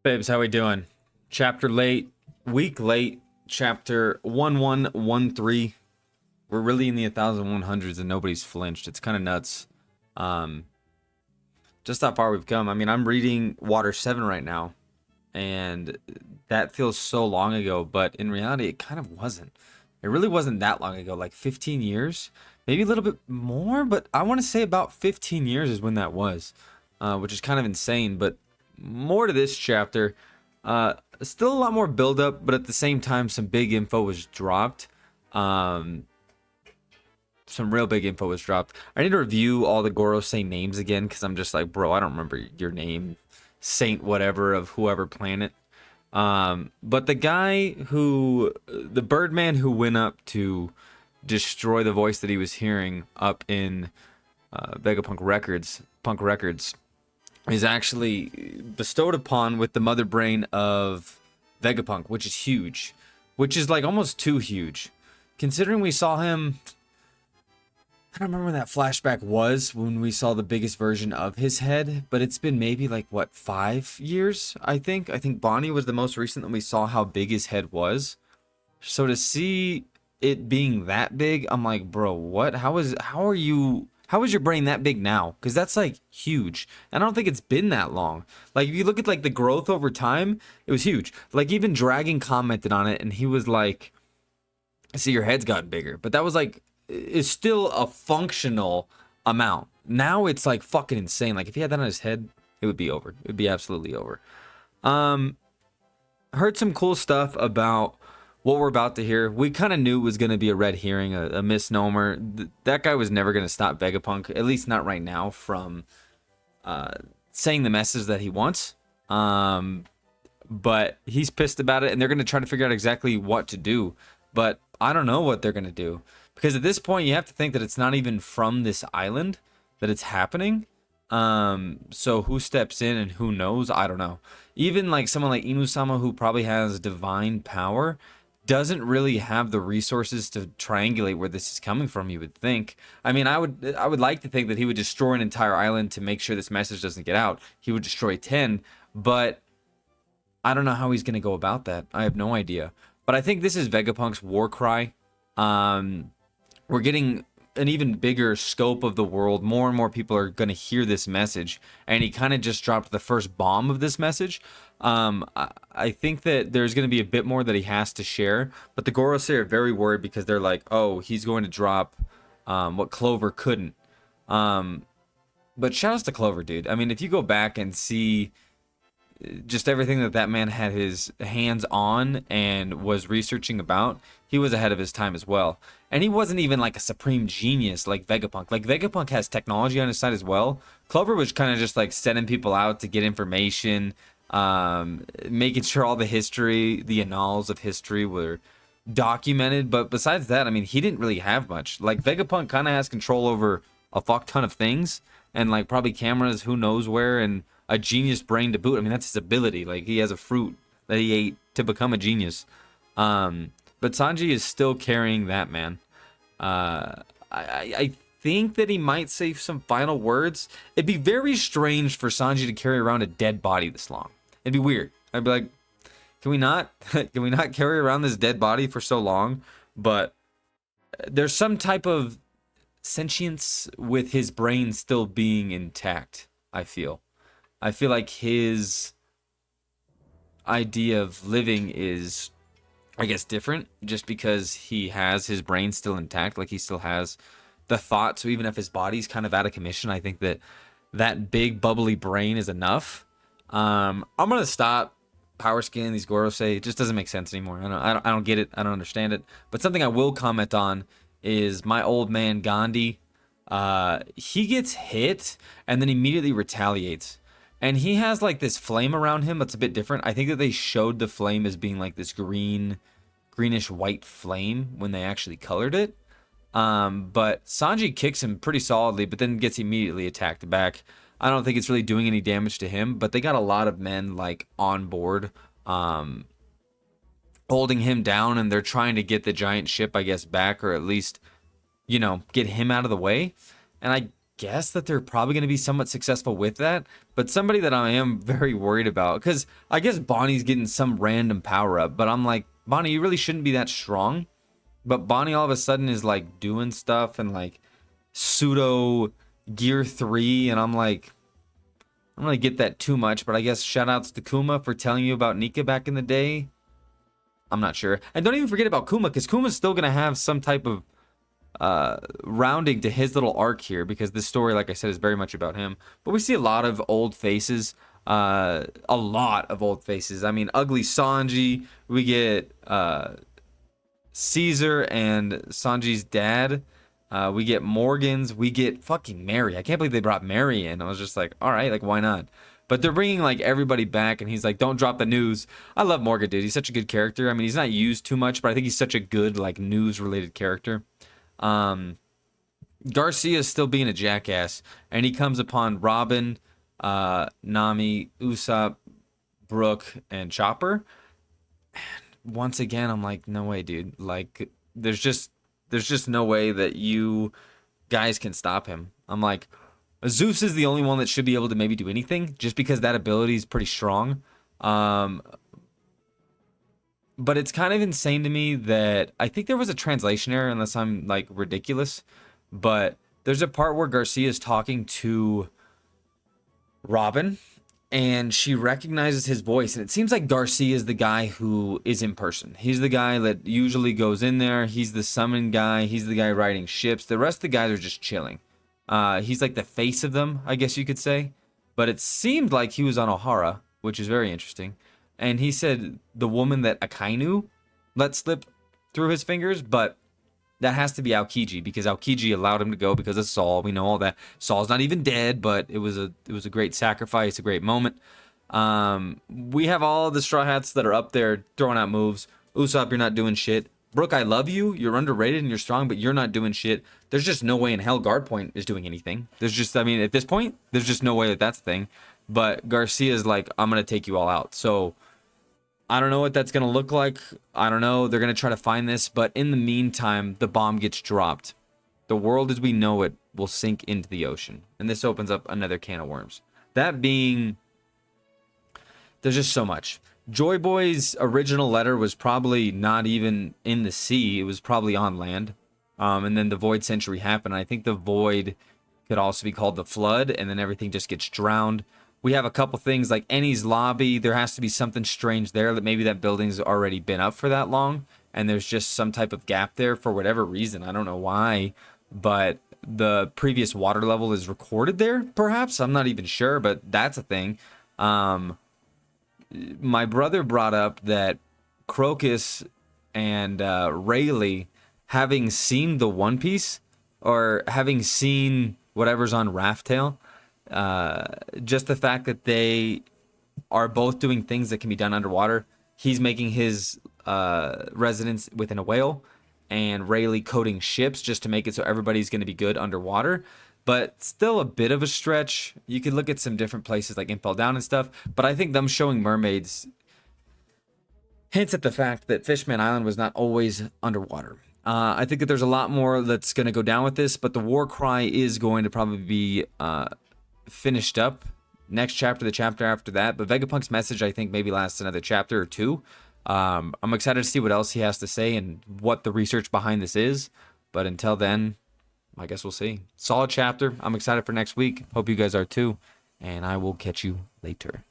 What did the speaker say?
Babes, how we doing? Chapter late, week late, chapter 1113. We're really in the 1100s and nobody's flinched. It's kind of nuts. Um, just how far we've come. I mean, I'm reading Water 7 right now, and that feels so long ago, but in reality, it kind of wasn't. It really wasn't that long ago, like 15 years, maybe a little bit more, but I want to say about 15 years is when that was, which is kind of insane, but more to this chapter. Still a lot more build up, but at the same time, some big info was dropped. Um, some real big info was dropped. I need to review all the Gorosei names again because I'm just like, bro, I don't remember your name, Saint whatever of whoever planet. But the guy the Birdman who went up to destroy the voice that he was hearing up in Vegapunk Records, Punk Records, is actually bestowed upon with the mother brain of Vegapunk, which is huge, which is like almost too huge, considering we saw him. I don't remember when that flashback was when we saw the biggest version of his head, but it's been maybe like what 5 years, I think. I think Bonnie was the most recent that we saw how big his head was. So to see it being that big, I'm like, bro, what? How is your brain that big now? Because that's like huge. And I don't think it's been that long. Like if you look at like the growth over time, it was huge. Like even Dragon commented on it and he was like, I see your head's gotten bigger. But that was like, it's still a functional amount. Now it's like fucking insane. Like if he had that on his head, it would be over. It would be absolutely over. Heard some cool stuff about what we're about to hear. We kind of knew it was going to be a red herring, a misnomer. That guy was never going to stop Vegapunk, at least not right now, from saying the message that he wants. But he's pissed about it, and they're going to try to figure out exactly what to do. But I don't know what they're going to do. Because at this point, you have to think that it's not even from this island that it's happening. So who steps in and who knows? I don't know. Even like someone like Inu-sama, who probably has divine power, doesn't really have the resources to triangulate where this is coming from, you would think. I mean, I would like to think that he would destroy an entire island to make sure this message doesn't get out. He would destroy 10, but I don't know how he's going to go about that. I have no idea. But I think this is Vegapunk's war cry. We're getting an even bigger scope of the world. More and more people are going to hear this message, and he kind of just dropped the first bomb of this message. I think that there's going to be a bit more that he has to share, but the Gorosei are very worried because they're like, oh, he's going to drop what Clover couldn't. But shouts to Clover, dude. I mean, if you go back and see just everything that man had his hands on and was researching about, he was ahead of his time as well. And he wasn't even like a supreme genius like Vegapunk. Like Vegapunk has technology on his side as well. Clover was kind of just like sending people out to get information, making sure all the history, the annals of history were documented. But besides that, I mean, he didn't really have much. Like Vegapunk kind of has control over a fuck ton of things, and like probably cameras, who knows where, and a genius brain to boot. I mean, that's his ability. Like he has a fruit that he ate to become a genius. But Sanji is still carrying that, man. I think that he might say some final words. It'd be very strange for Sanji to carry around a dead body this long. It'd be weird. I'd be like, can we not carry around this dead body for so long? But there's some type of sentience with his brain still being intact, I feel like his idea of living is, I guess, different just because he has his brain still intact. Like he still has the thought. So even if his body's kind of out of commission, I think that big bubbly brain is enough. I'm going to stop power scaling these Gorosei. It just doesn't make sense anymore. I don't get it. I don't understand it. But something I will comment on is my old man Gandhi. He gets hit and then immediately retaliates. And he has like this flame around him that's a bit different. I think that they showed the flame as being like this greenish white flame when they actually colored it. But Sanji kicks him pretty solidly, but then gets immediately attacked back. I don't think it's really doing any damage to him, but they got a lot of men like on board, holding him down, and they're trying to get the giant ship, I guess, back, or at least, get him out of the way. And guess that they're probably going to be somewhat successful with that. But somebody that I am very worried about, because I guess Bonnie's getting some random power up, but I'm like, Bonnie, you really shouldn't be that strong. But Bonnie all of a sudden is like doing stuff and like pseudo gear 3, and I'm like, I don't really get that too much, but I guess shout outs to Kuma for telling you about Nika back in the day. I'm not sure. And don't even forget about Kuma, because Kuma's still going to have some type of rounding to his little arc here, because this story, like I said, is very much about him. But we see a lot of old faces. A lot of old faces. I mean, Ugly Sanji. We get Caesar and Sanji's dad. We get Morgan's. We get fucking Mary. I can't believe they brought Mary in. I was just like, all right, like, why not? But they're bringing like everybody back, and he's like, don't drop the news. I love Morgan, dude. He's such a good character. I mean, he's not used too much, but I think he's such a good like news related character. Garcia is still being a jackass, and he comes upon Robin, Nami, Usopp, Brooke, and Chopper. And once again, I'm like, no way, dude. Like, there's just no way that you guys can stop him. I'm like, Zeus is the only one that should be able to maybe do anything, just because that ability is pretty strong. But it's kind of insane to me that I think there was a translation error, unless I'm like ridiculous. But there's a part where Garcia is talking to Robin, and she recognizes his voice, and it seems like Garcia is the guy who is in person. He's the guy that usually goes in there. He's the summon guy. He's the guy riding ships. The rest of the guys are just chilling. He's like the face of them, I guess you could say. But it seemed like he was on Ohara, which is very interesting. And he said the woman that Akainu let slip through his fingers, but that has to be Aokiji, because Aokiji allowed him to go because of Saul. We know all that. Saul's not even dead, but it was a great sacrifice, a great moment. We have all the Straw Hats that are up there throwing out moves. Usopp, you're not doing shit. Brooke, I love you. You're underrated and you're strong, but you're not doing shit. There's just no way in hell Guard Point is doing anything. There's just, I mean, at this point, there's just no way that that's a thing. But Garcia's like, I'm going to take you all out. So I don't know what that's going to look like. I don't know. They're going to try to find this. But in the meantime, the bomb gets dropped. The world as we know it will sink into the ocean. And this opens up another can of worms. That being, there's just so much. Joy Boy's original letter was probably not even in the sea. It was probably on land. And then the Void Century happened. I think the Void could also be called the Flood. And then everything just gets drowned. We have a couple things like Ennie's lobby. There has to be something strange there, that maybe that building's already been up for that long, and there's just some type of gap there for whatever reason. I don't know why, but the previous water level is recorded there, perhaps. I'm not even sure, but that's a thing. My brother brought up that Crocus and Rayleigh, having seen the One Piece, or having seen whatever's on Raftail, just the fact that they are both doing things that can be done underwater. He's making his residence within a whale, and Rayleigh coding ships just to make it so everybody's going to be good underwater. But still a bit of a stretch. You could look at some different places like Impel Down and stuff, but I think them showing mermaids hints at the fact that Fishman Island was not always underwater. I think that there's a lot more that's going to go down with this, but the war cry is going to probably be finished up next chapter, the chapter after that. But Vegapunk's message, I think, maybe lasts another chapter or two. I'm excited to see what else he has to say and what the research behind this is. But until then, I guess we'll see. Solid chapter. I'm excited for next week. Hope you guys are too. And I will catch you later.